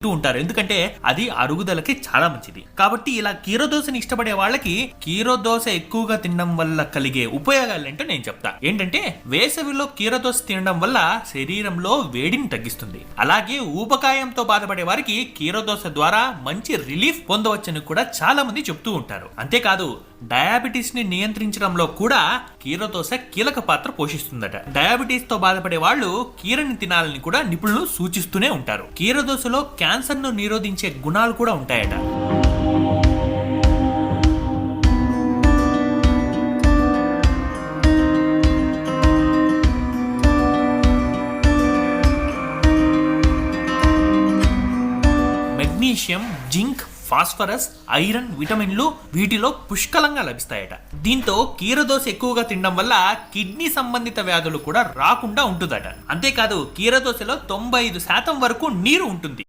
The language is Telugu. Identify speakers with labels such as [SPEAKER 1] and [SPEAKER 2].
[SPEAKER 1] ఉంటారు, ఎందుకంటే అది అరుగుదలకి చాలా మంచిది. కాబట్టి ఇలా కీరదోసని ఇష్టపడే వాళ్ళకి కీరదోస ఎక్కువగా తినడం వల్ల కలిగే ఉపయోగాలు ఏంటో నేను చెప్తా. ఏంటంటే వేసవిలో కీరదోస తినడం వల్ల శరీరంలో వేడిని తగ్గిస్తుంది. అలాగే ఊబకాయంతో బాధపడే వారికి కీరదోస ద్వారా మంచి రిలీఫ్ పొందవచ్చని కూడా చాలా మంది చెప్తూ ఉంటారు. అంతేకాదు డయాబెటీస్ ని నియంత్రించడంలో కూడా కీరదోస కీలక పాత్ర పోషిస్తుందట. డయాబెటీస్ తో బాధపడే వాళ్ళు కీరని తినాలని కూడా నిపుణులు సూచిస్తూనే ఉంటారు. కీరదోసలో క్యాన్సర్ ను నిరోధించే గుణాలు కూడా ఉంటాయట. మెగ్నీషియం, జింక్, ఫాస్ఫరస్, ఐరన్, విటమిన్లు వీటిలో పుష్కలంగా లభిస్తాయట. దీంతో కీరదోస ఎక్కువగా తినడం వల్ల కిడ్నీ సంబంధిత వ్యాధులు కూడా రాకుండా ఉంటుందట. అంతేకాదు కీరదోసలో 95% వరకు నీరు ఉంటుంది.